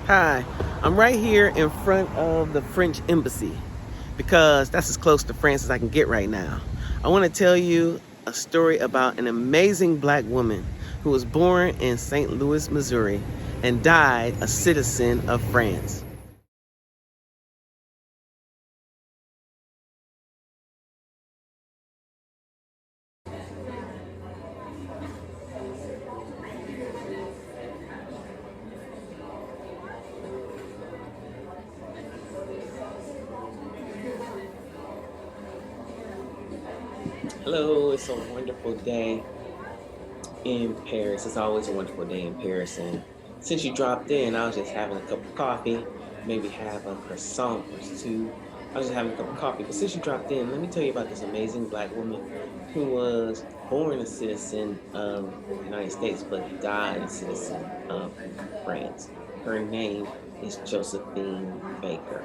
Hi, I'm right here in front of the French embassy because that's as close to France as I can get right now. I want to tell you a story about an amazing black woman who was born in St. Louis, Missouri, and died a citizen of France. Hello, it's a wonderful day in Paris. It's always a wonderful day in Paris. And since you dropped in, I was just having a cup of coffee, maybe have a croissant or two. I was just having a cup of coffee. But since you dropped in, let me tell you about this amazing black woman who was born a citizen of the United States, but died a citizen of France. Her name is Josephine Baker.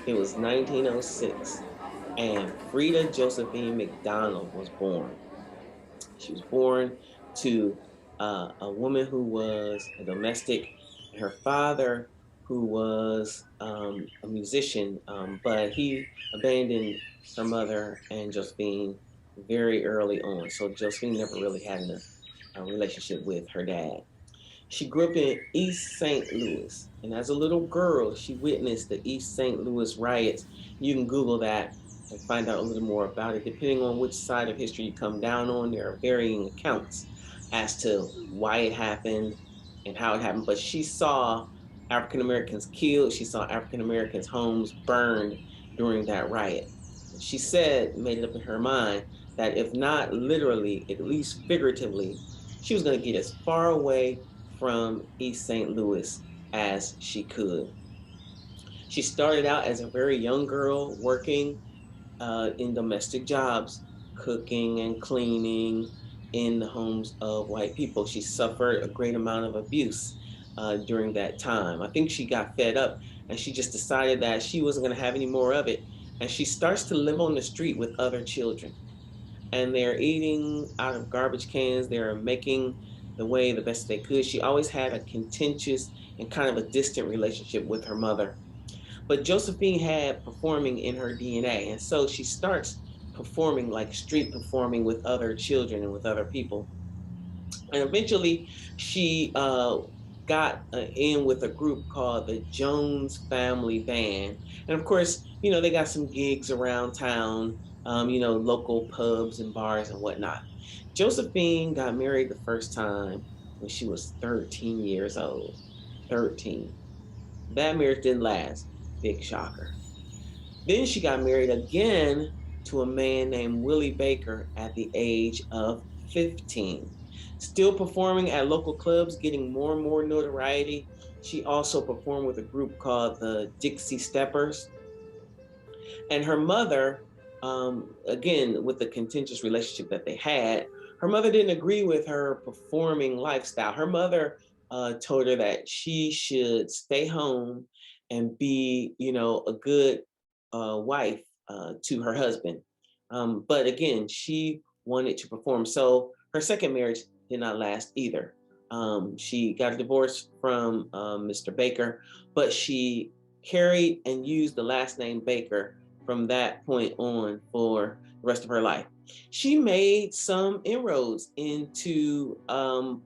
It was 1906, and Frida Josephine McDonald was born. She was born to a woman who was a domestic, and her father, who was a musician, but he abandoned her mother and Josephine very early on. So Josephine never really had a relationship with her dad. She grew up in East St. Louis, and as a little girl, she witnessed the East St. Louis riots. You can Google that and find out a little more about it. Depending on which side of history you come down on, there are varying accounts as to why it happened and how it happened. But she saw African Americans killed, she saw African Americans' homes burned during that riot. And she said, made it up in her mind, that if not literally, at least figuratively, she was going to get as far away from East St. Louis as she could. She started out as a very young girl working in domestic jobs, cooking and cleaning in the homes of white people. She suffered a great amount of abuse during that time. I think she got fed up and she just decided that she wasn't going to have any more of it. And she starts to live on the street with other children, and they're eating out of garbage cans. They're making the best they could. She always had a contentious and kind of a distant relationship with her mother. But Josephine had performing in her DNA. And so she starts performing, like street performing, with other children and with other people. And eventually she got in with a group called the Jones Family Band. And of course, they got some gigs around town, local pubs and bars and whatnot. Josephine got married the first time when she was 13 years old. 13. That marriage didn't last. Big shocker. Then she got married again to a man named Willie Baker at the age of 15. Still performing at local clubs, getting more and more notoriety. She also performed with a group called the Dixie Steppers. And her mother, again, with the contentious relationship that they had, her mother didn't agree with her performing lifestyle. Her mother told her that she should stay home and be, a good wife to her husband. But again, she wanted to perform. So her second marriage did not last either. She got a divorce from Mr. Baker, but she carried and used the last name Baker from that point on for the rest of her life. She made some inroads into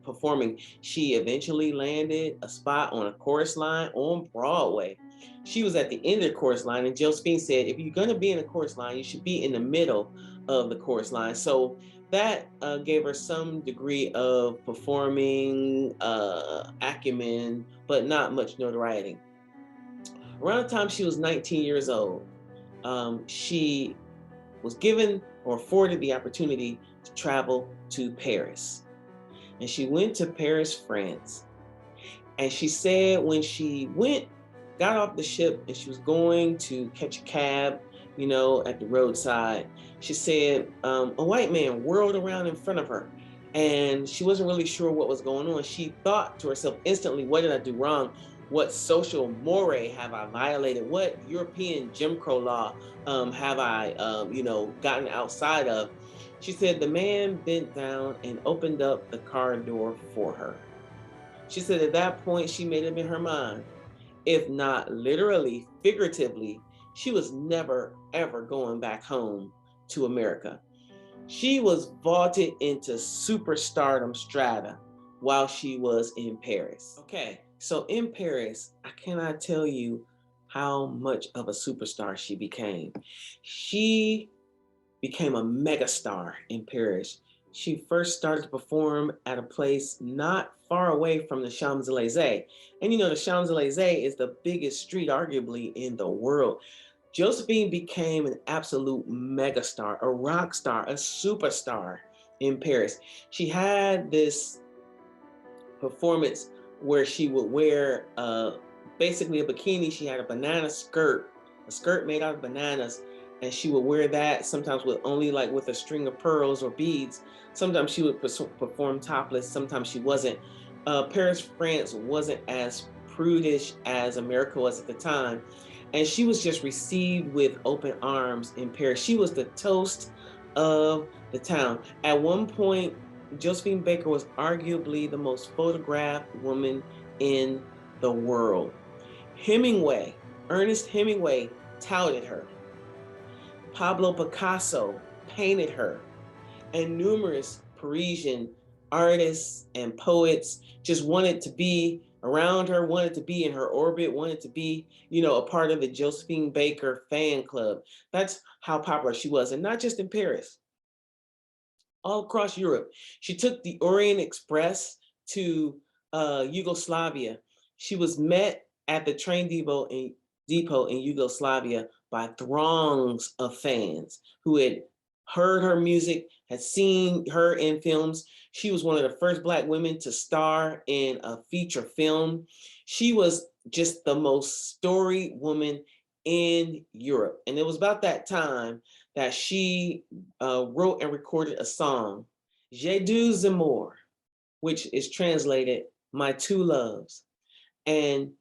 performing. She eventually landed a spot on a chorus line on Broadway. She was at the end of the chorus line, and Josephine said, if you're going to be in a chorus line, you should be in the middle of the chorus line. So that gave her some degree of performing acumen, but not much notoriety. Around the time she was 19 years old, she was given or afforded the opportunity to travel to Paris. And she went to Paris, France. And she said when she got off the ship and she was going to catch a cab, at the roadside, she said a white man whirled around in front of her. And she wasn't really sure what was going on. She thought to herself instantly, what did I do wrong? What social moray have I violated? What European Jim Crow law have I, gotten outside of? She said the man bent down and opened up the car door for her. She said at that point, she made up in her mind. if not literally, figuratively, she was never, ever going back home to America. She was vaulted into superstardom strata while she was in Paris. Okay, so in Paris, I cannot tell you how much of a superstar she became. She became a megastar in Paris. She first started to perform at a place not far away from the Champs-Elysees. And you know, the Champs-Elysees is the biggest street, arguably, in the world. Josephine became an absolute megastar, a rock star, a superstar in Paris. She had this performance where she would wear basically a bikini. She had a skirt made out of bananas, and she would wear that sometimes with only like with a string of pearls or beads. Sometimes she would perform topless, sometimes she wasn't. Paris, France wasn't as prudish as America was at the time, and she was just received with open arms in Paris. She was the toast of the town. At one point, Josephine Baker was arguably the most photographed woman in the world. Hemingway, Ernest Hemingway, touted her. Pablo Picasso painted her, and numerous Parisian artists and poets just wanted to be around her, wanted to be in her orbit, wanted to be, you know, a part of the Josephine Baker fan club. That's how popular she was, and not just in Paris, all across Europe. She took the Orient Express to Yugoslavia. She was met at the train depot in Yugoslavia by throngs of fans who had heard her music, had seen her in films. She was one of the first Black women to star in a feature film. She was just the most storied woman in Europe. And it was about that time that she wrote and recorded a song, J'ai deux amours, which is translated, My Two Loves. And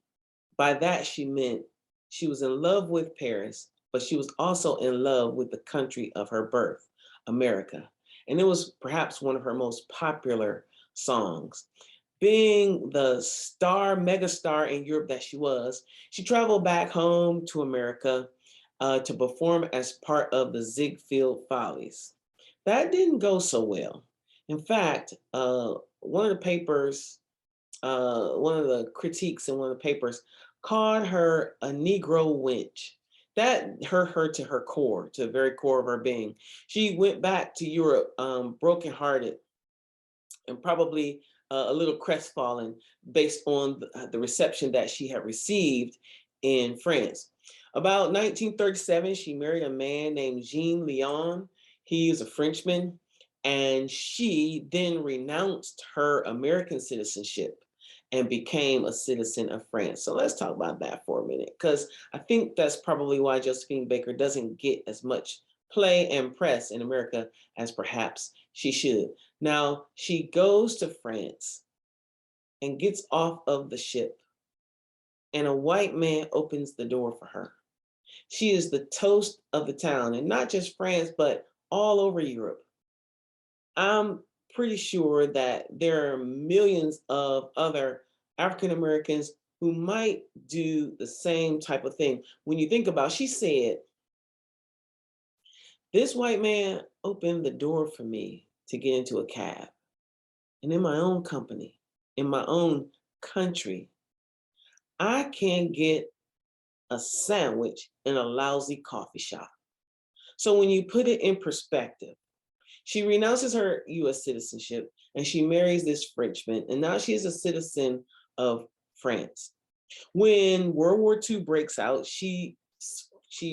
by that, she meant she was in love with Paris, but she was also in love with the country of her birth, America. And it was perhaps one of her most popular songs. Being the star, megastar in Europe that she was, she traveled back home to America to perform as part of the Ziegfeld Follies. That didn't go so well. In fact, one of the papers, one of the critiques in one of the papers called her a Negro wench. That hurt her to her core, to the very core of her being. She went back to Europe brokenhearted and probably a little crestfallen based on the reception that she had received in France. About 1937, she married a man named Jean Leon. He was a Frenchman, and she then renounced her American citizenship and became a citizen of France. So let's talk about that for a minute, because I think that's probably why Josephine Baker doesn't get as much play and press in America as perhaps she should. Now, she goes to France and gets off of the ship, and a white man opens the door for her. She is the toast of the town, and not just France, but all over Europe. I'm pretty sure that there are millions of other African Americans who might do the same type of thing. When you think about, she said, this white man opened the door for me to get into a cab. And in my own company, in my own country, I can't get a sandwich in a lousy coffee shop. So when you put it in perspective, she renounces her US citizenship and she marries this Frenchman, and now she is a citizen of France. When World War II breaks out, she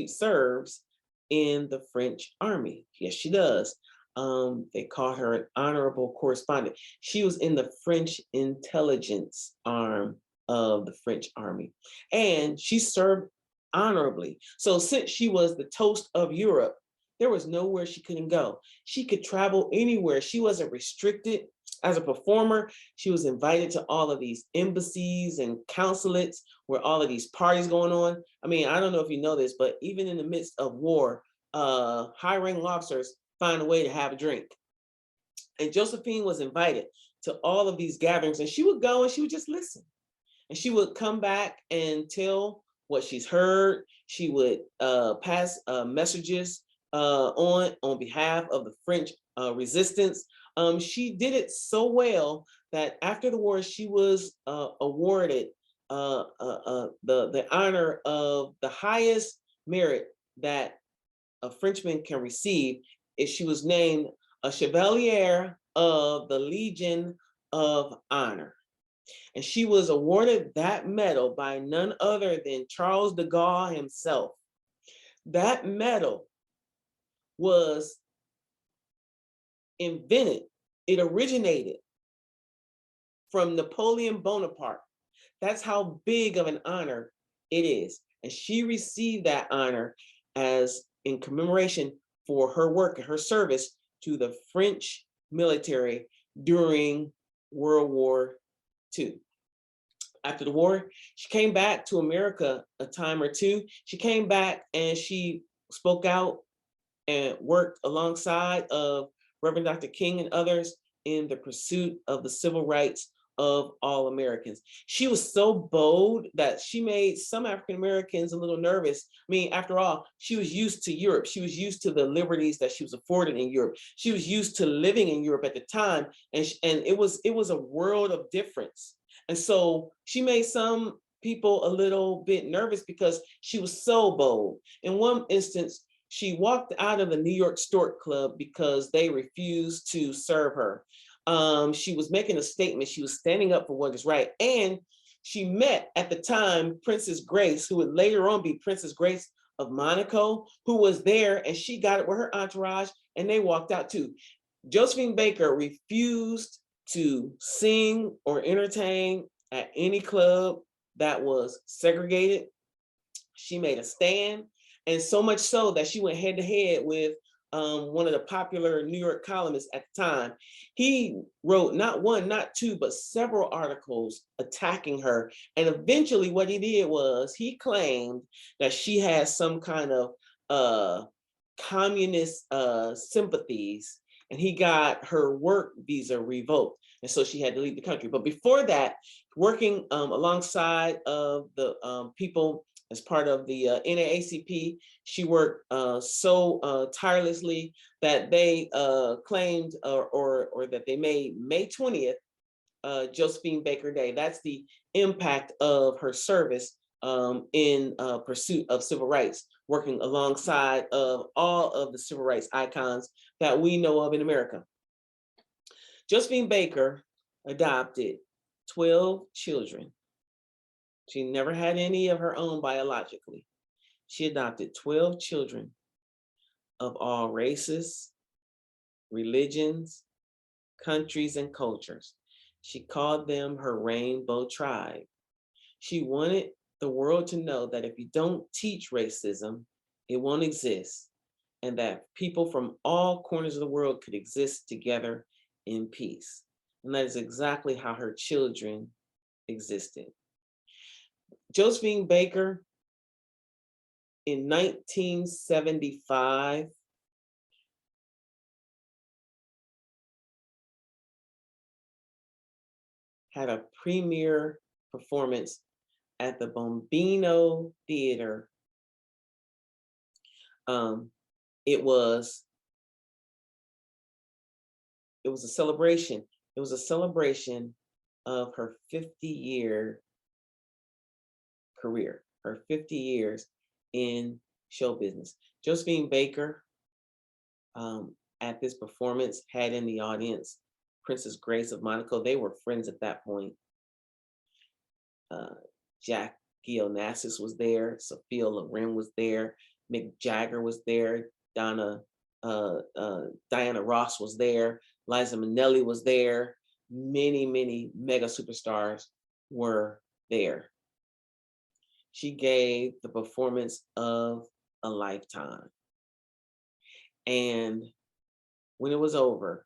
serves in the French army. Yes, she does. They call her an honorable correspondent. She was in the French intelligence arm of the French army, and she served honorably. So since she was the toast of Europe, there was nowhere she couldn't go. She could travel anywhere. She wasn't restricted. As a performer, she was invited to all of these embassies and consulates where all of these parties going on. I mean, I don't know if you know this, but even in the midst of war, high-ranking officers find a way to have a drink. And Josephine was invited to all of these gatherings, and she would go and she would just listen. And she would come back and tell what she's heard. She would pass messages on behalf of the French resistance. She did it so well that after the war, she was awarded the honor of the highest merit that a Frenchman can receive. Is she was named a Chevalier of the Legion of Honor. And she was awarded that medal by none other than Charles de Gaulle himself. That medal was invented, it originated from Napoleon Bonaparte. That's how big of an honor it is. And she received that honor as in commemoration for her work and her service to the French military during World War II. After the war, she came back to America a time or two. She came back and she spoke out and worked alongside of Reverend Dr. King and others in the pursuit of the civil rights of all Americans. She was so bold that she made some African Americans a little nervous. I mean, after all, she was used to Europe. She was used to the liberties that she was afforded in Europe. She was used to living in Europe at the time, and it was a world of difference. And so she made some people a little bit nervous because she was so bold. In one instance, she walked out of the New York Stork Club because they refused to serve her. She was making a statement. She was standing up for what is right. And she met at the time Princess Grace, who would later on be Princess Grace of Monaco, who was there, and she got it with her entourage, and they walked out too. Josephine Baker refused to sing or entertain at any club that was segregated. She made a stand, and so much so that she went head to head with one of the popular New York columnists at the time. He wrote not one, not two, but several articles attacking her. And eventually what he did was he claimed that she had some kind of communist sympathies, and he got her work visa revoked. And so she had to leave the country. But before that, working alongside of the people as part of the NAACP, she worked so tirelessly that they claimed or that they made May 20th Josephine Baker Day. That's the impact of her service in pursuit of civil rights, working alongside of all of the civil rights icons that we know of in America. Josephine Baker adopted 12 children. She never had any of her own biologically. She adopted 12 children of all races, religions, countries, and cultures. She called them her rainbow tribe. She wanted the world to know that if you don't teach racism, it won't exist, and that people from all corners of the world could exist together in peace. And that is exactly how her children existed. Josephine Baker, in 1975, had a premiere performance at the Bombino Theater. It was a celebration. It was a celebration of her 50-year career, her 50 years in show business. Josephine Baker, at this performance, had in the audience Princess Grace of Monaco. They were friends at that point. Jackie Onassis was there. Sophia Loren was there. Mick Jagger was there. Diana Ross was there. Liza Minnelli was there. Many, many mega superstars were there. She gave the performance of a lifetime. And when it was over,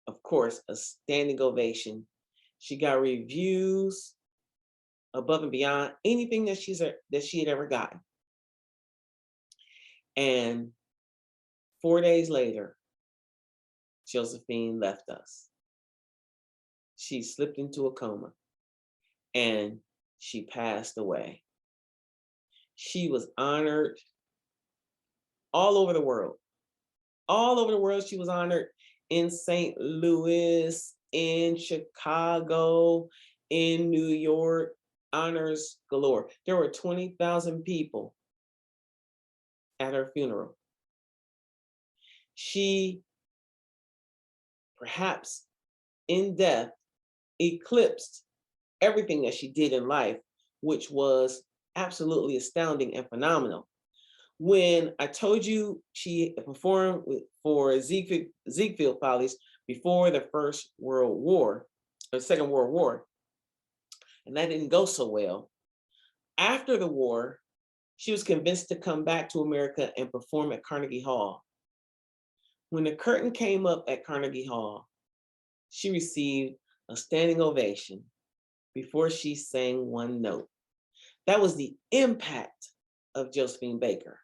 of course, a standing ovation. She got reviews above and beyond anything that she had ever gotten. And 4 days later, Josephine left us. She slipped into a coma. and she passed away. She was honored all over the world. All over the world, she was honored in St. Louis, in Chicago, in New York, honors galore. There were 20,000 people at her funeral. She, perhaps in death, eclipsed everything that she did in life, which was absolutely astounding and phenomenal. When I told you she performed for Ziegfeld Follies before the First World War, or Second World War, and that didn't go so well. After the war, she was convinced to come back to America and perform at Carnegie Hall. When the curtain came up at Carnegie Hall, she received a standing ovation before she sang one note. That was the impact of Josephine Baker,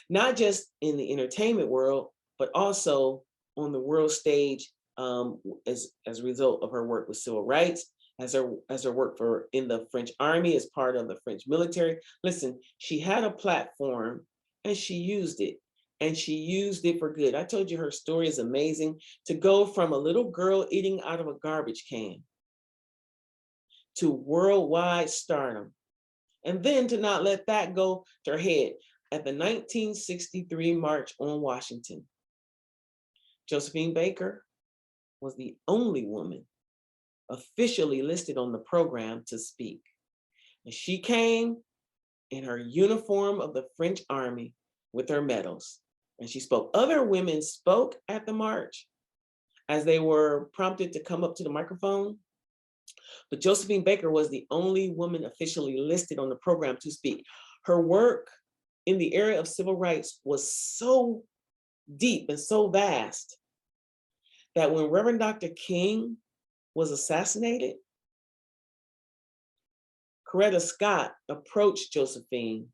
not just in the entertainment world, but also on the world stage, as a result of her work with civil rights, as her work in the French army, as part of the French military. Listen, she had a platform and she used it. And she used it for good. I told you her story is amazing. To go from a little girl eating out of a garbage can to worldwide stardom. And then to not let that go to her head. At the 1963 March on Washington, Josephine Baker was the only woman officially listed on the program to speak. And she came in her uniform of the French army with her medals. And she spoke. Other women spoke at the march as they were prompted to come up to the microphone. But Josephine Baker was the only woman officially listed on the program to speak. Her work in the area of civil rights was so deep and so vast that when Reverend Dr. King was assassinated, Coretta Scott approached Josephine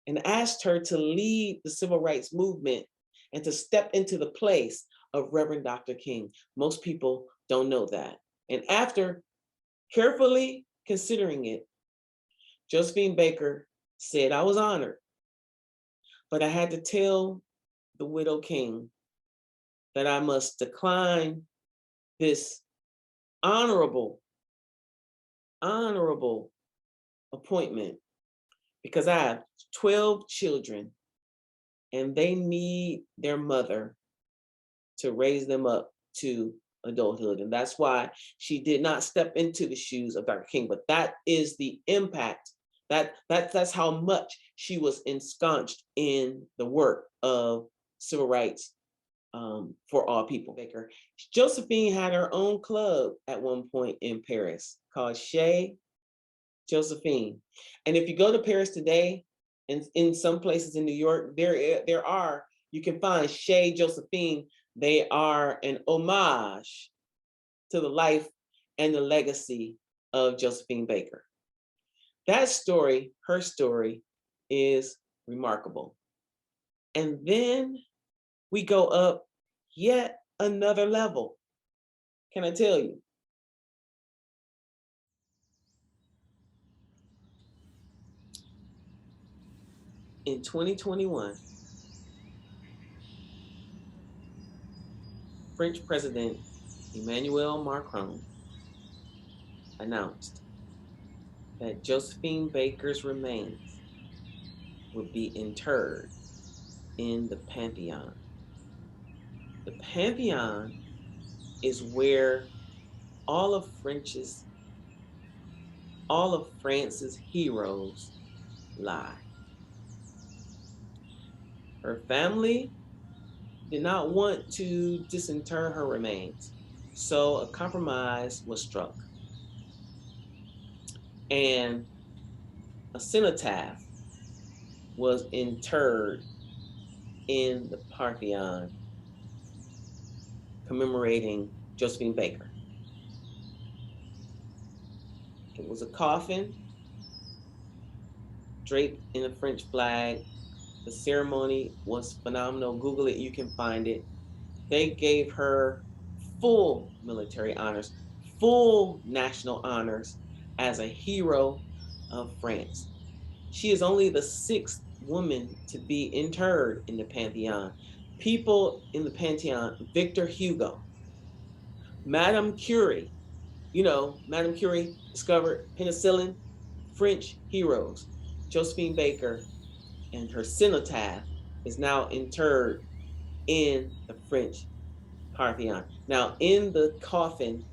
and asked her to lead the civil rights movement and to step into the place of Reverend Dr. King. Most people don't know that. And after carefully considering it, Josephine Baker said, I was honored, but I had to tell the widow King that I must decline this honorable appointment because I have 12 children and they need their mother to raise them up to adulthood. And that's why she did not step into the shoes of Dr. King, but that is the impact. That's how much she was ensconced in the work of civil rights for all people. Baker. Josephine had her own club at one point in Paris called Chez Josephine. And if you go to Paris today, and in some places in New York, you can find Chez Josephine. They are an homage to the life and the legacy of Josephine Baker. That story, her story, is remarkable. And then we go up yet another level. Can I tell you? In 2021, French President Emmanuel Macron announced that Josephine Baker's remains would be interred in the Pantheon. The Pantheon is where all of France's heroes lie. Her family did not want to disinter her remains, so a compromise was struck. And a cenotaph was interred in the Pantheon commemorating Josephine Baker. It was a coffin draped in a French flag. The ceremony was phenomenal. Google it, you can find it. They gave her full military honors, full national honors. as a hero of France. She is only the sixth woman to be interred in the Pantheon. People in the Pantheon: Victor Hugo, Madame Curie. Madame Curie discovered penicillin. French heroes. Josephine Baker and her cenotaph is now interred in the French Pantheon. Now, in the coffin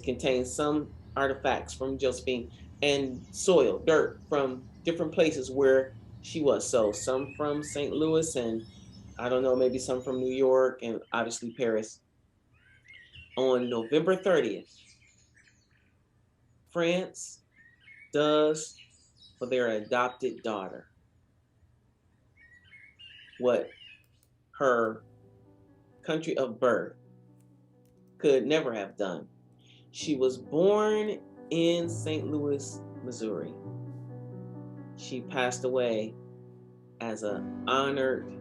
contains some artifacts from Josephine and soil, dirt from different places where she was. So some from St. Louis, and I don't know, maybe some from New York, and obviously Paris. On November 30th, France does for their adopted daughter what her country of birth could never have done. She was born in St. Louis, Missouri. She passed away as an honored,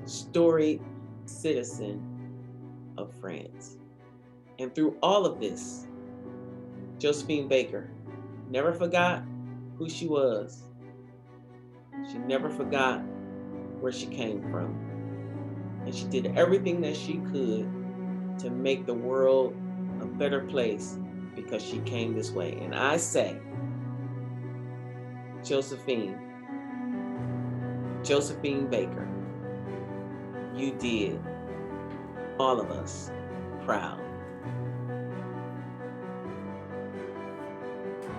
storied citizen of France. And through all of this, Josephine Baker never forgot who she was. She never forgot where she came from. And she did everything that she could to make the world a better place because she came this way. And I say, Josephine Baker, you did all of us proud.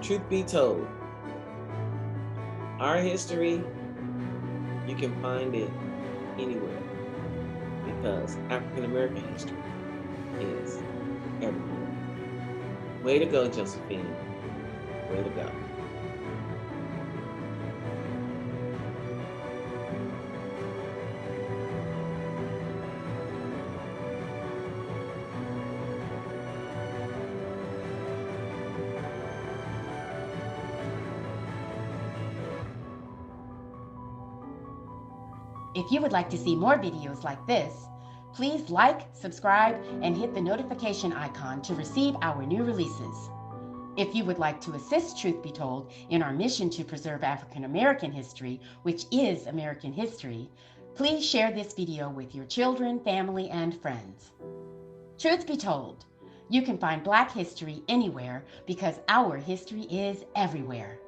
Truth be told, our history, you can find it anywhere, because African American history is everywhere. Way to go, Josephine. Way to go. If you would like to see more videos like this, please like, subscribe, and hit the notification icon to receive our new releases. If you would like to assist Truth Be Told in our mission to preserve African American history, which is American history, please share this video with your children, family, and friends. Truth Be Told, you can find Black history anywhere because our history is everywhere.